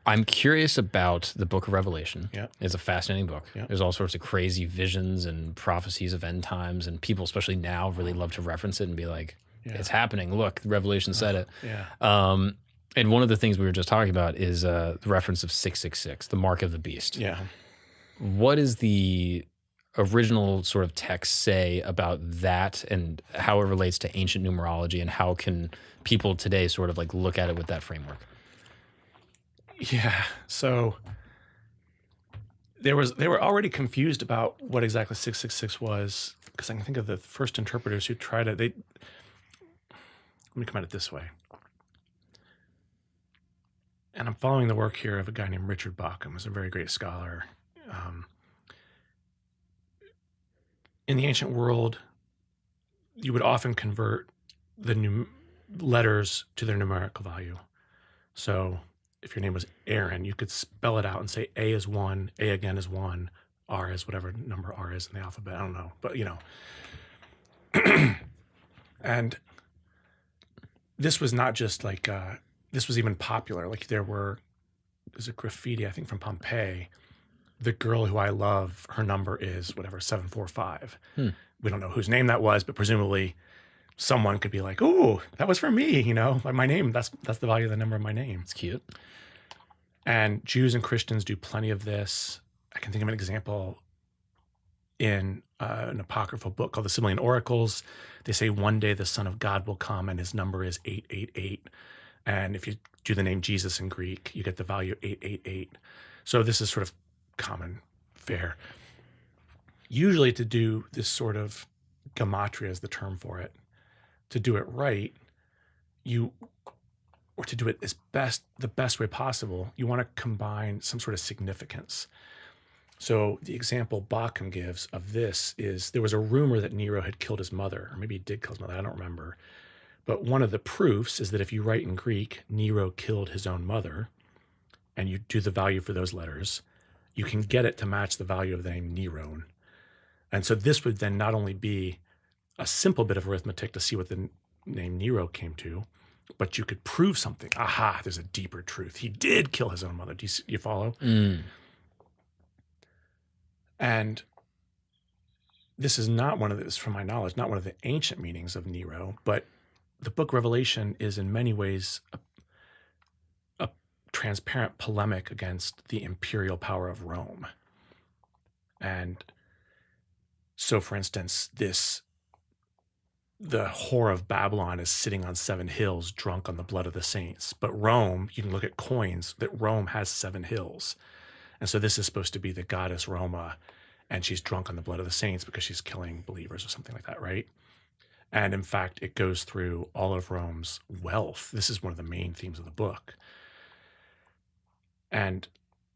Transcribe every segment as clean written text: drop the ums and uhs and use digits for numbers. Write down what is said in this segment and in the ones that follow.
I'm curious about the Book of Revelation. Yeah. It's a fascinating book. Yeah. There's all sorts of crazy visions and prophecies of end times, and people, especially now, really love to reference it and be like, it's happening. Look, Revelation said it. Yeah. And one of the things we were just talking about is the reference of 666, the mark of the beast. Yeah. What does the original sort of text say about that and how it relates to ancient numerology, and how can people today sort of like look at it with that framework? Yeah. So they were already confused about what exactly 666 was, because I can think of the first interpreters who tried it. Let me come at it this way. And I'm following the work here of a guy named Richard Bauckham, who's a very great scholar. In the ancient world, you would often convert the letters to their numerical value. So if your name was Aaron, you could spell it out and say A is 1, A again is 1, R is whatever number R is in the alphabet. I don't know, but you know. And this was not just like, this was even popular. Like there's a graffiti, I think from Pompeii. The girl who I love, her number is whatever, 745. We don't know whose name that was, but presumably someone could be like, "Oh, that was for me," you know, like my name. That's the value of the number of my name. It's cute. And Jews and Christians do plenty of this. I can think of an example in an apocryphal book called the Sibylline Oracles. They say one day the Son of God will come and his number is 888. And if you do the name Jesus in Greek, you get the value 888. So this is sort of common fare. Usually to do this sort of gematria is the term for it. To do it right, or to do it the best way possible, you want to combine some sort of significance. So the example Bauckham gives of this is there was a rumor that Nero had killed his mother, or maybe he did kill his mother, I don't remember. But one of the proofs is that if you write in Greek, Nero killed his own mother, and you do the value for those letters, you can get it to match the value of the name Neron. And so this would then not only be a simple bit of arithmetic to see what the name Nero came to, but you could prove something. Aha, there's a deeper truth. He did kill his own mother. Do you follow? And this is not from my knowledge, not one of the ancient meanings of Nero, but the book Revelation is in many ways a transparent polemic against the imperial power of Rome. And so, for instance, the whore of Babylon is sitting on 7 hills, drunk on the blood of the saints. But Rome, you can look at coins, that Rome has 7 hills. And so this is supposed to be the goddess Roma, and she's drunk on the blood of the saints because she's killing believers or something like that, right? And in fact, it goes through all of Rome's wealth. This is one of the main themes of the book. And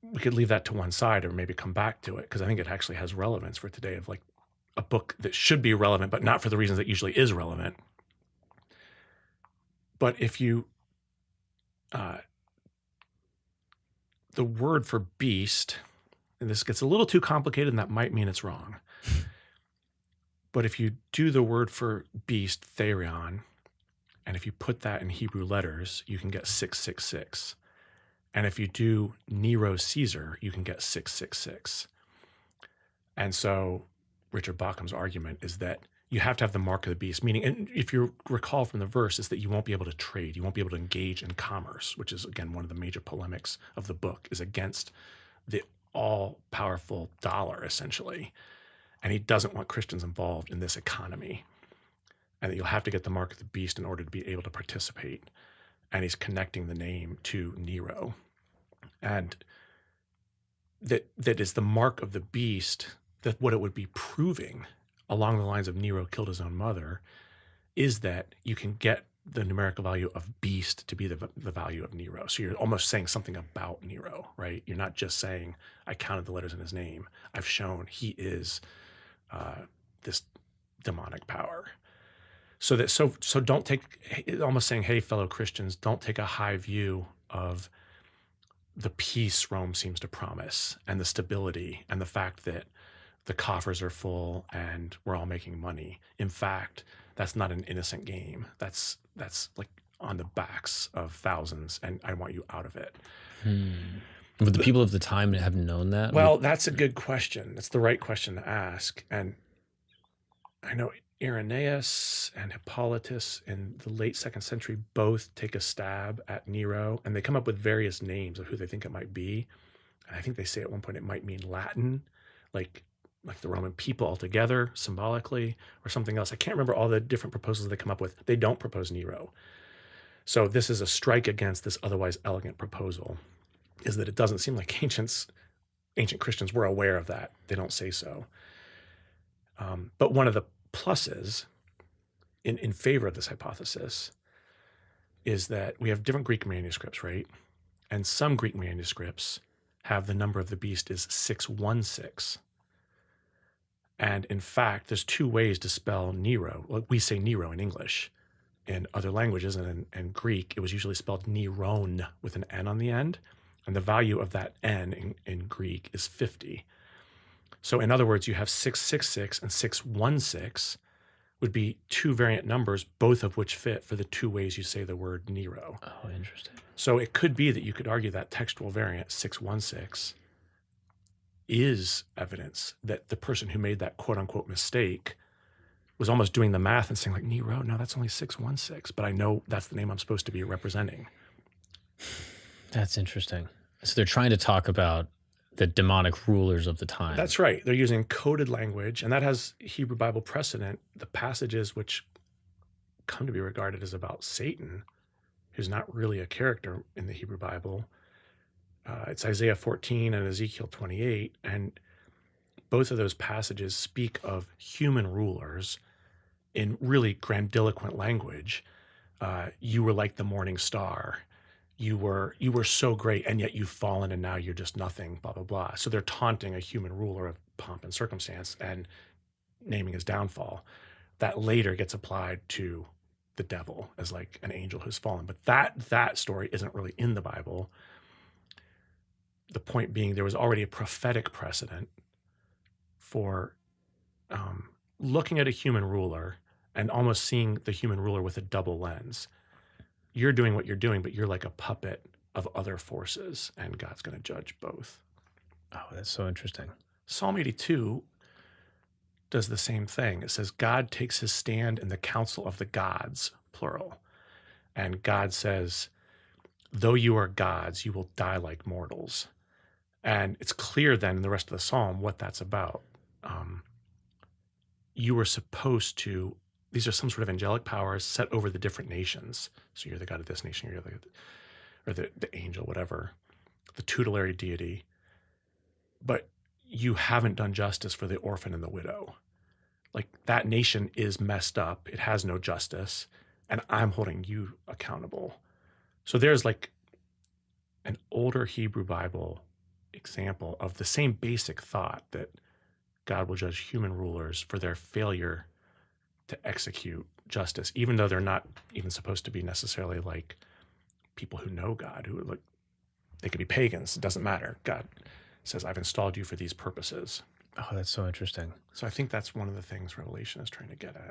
we could leave that to one side or maybe come back to it, because I think it actually has relevance for today, of like a book that should be relevant, but not for the reasons that usually is relevant. But if you, the word for beast, and this gets a little too complicated and that might mean it's wrong. But if you do the word for beast, therion, and if you put that in Hebrew letters, you can get 666. And if you do Nero Caesar, you can get 666. And so Richard Bauckham's argument is that you have to have the mark of the beast, meaning, and if you recall from the verse, is that you won't be able to trade, you won't be able to engage in commerce, which is, again, one of the major polemics of the book, is against the all-powerful dollar, essentially. And he doesn't want Christians involved in this economy. And that you'll have to get the mark of the beast in order to be able to participate. And he's connecting the name to Nero. And that is the mark of the beast, that what it would be proving along the lines of Nero killed his own mother is that you can get the numerical value of beast to be the value of Nero. So you're almost saying something about Nero, right? You're not just saying, I counted the letters in his name. I've shown he is this demonic power. So don't take, almost saying, hey, fellow Christians, don't take a high view of the peace Rome seems to promise and the stability and the fact that the coffers are full and we're all making money. In fact, that's not an innocent game. That's like on the backs of thousands, and I want you out of it. Would the people of the time have known that? Well, that's a good question. That's the right question to ask. And I know Irenaeus and Hippolytus in the late 2nd century both take a stab at Nero, and they come up with various names of who they think it might be. And I think they say at one point it might mean Latin, like the Roman people altogether, symbolically, or something else. I can't remember all the different proposals they come up with. They don't propose Nero. So this is a strike against this otherwise elegant proposal, is that it doesn't seem like ancient Christians were aware of that. They don't say so. But one of the pluses in favor of this hypothesis is that we have different Greek manuscripts, right? And some Greek manuscripts have the number of the beast is 616. And in fact, there's two ways to spell Nero. Well, we say Nero in English. In other languages and in Greek, it was usually spelled Neron with an N on the end. And the value of that N in Greek is 50. So in other words, you have 666 and 616 would be two variant numbers, both of which fit for the two ways you say the word Nero. Oh, interesting. So it could be that you could argue that textual variant 616 is evidence that the person who made that quote unquote mistake was almost doing the math and saying like, Nero, no, that's only 616, but I know that's the name I'm supposed to be representing. That's interesting. So they're trying to talk about the demonic rulers of the time. That's right. They're using coded language, and that has Hebrew Bible precedent. The passages which come to be regarded as about Satan, who's not really a character in the Hebrew Bible, it's Isaiah 14 and Ezekiel 28, and both of those passages speak of human rulers in really grandiloquent language. You were like the morning star. You were so great, and yet you've fallen, and now you're just nothing, blah, blah, blah. So they're taunting a human ruler of pomp and circumstance and naming his downfall. That later gets applied to the devil as like an angel who's fallen. But that story isn't really in the Bible. The point being, there was already a prophetic precedent for looking at a human ruler and almost seeing the human ruler with a double lens. You're doing what you're doing, but you're like a puppet of other forces, and God's going to judge both. Oh, that's so interesting. Psalm 82 does the same thing. It says, God takes his stand in the council of the gods, plural. And God says, though you are gods, you will die like mortals. And it's clear then in the rest of the psalm what that's about. You were supposed to, these are some sort of angelic powers set over the different nations. So you're the god of this nation, you're the angel, whatever, the tutelary deity. But you haven't done justice for the orphan and the widow. Like, that nation is messed up. It has no justice. And I'm holding you accountable. So there's like an older Hebrew Bible example of the same basic thought that God will judge human rulers for their failure to execute justice, even though they're not even supposed to be necessarily like people who know God, who like, they could be pagans. It doesn't matter. God says, I've installed you for these purposes. Oh, that's so interesting. So I think that's one of the things Revelation is trying to get at.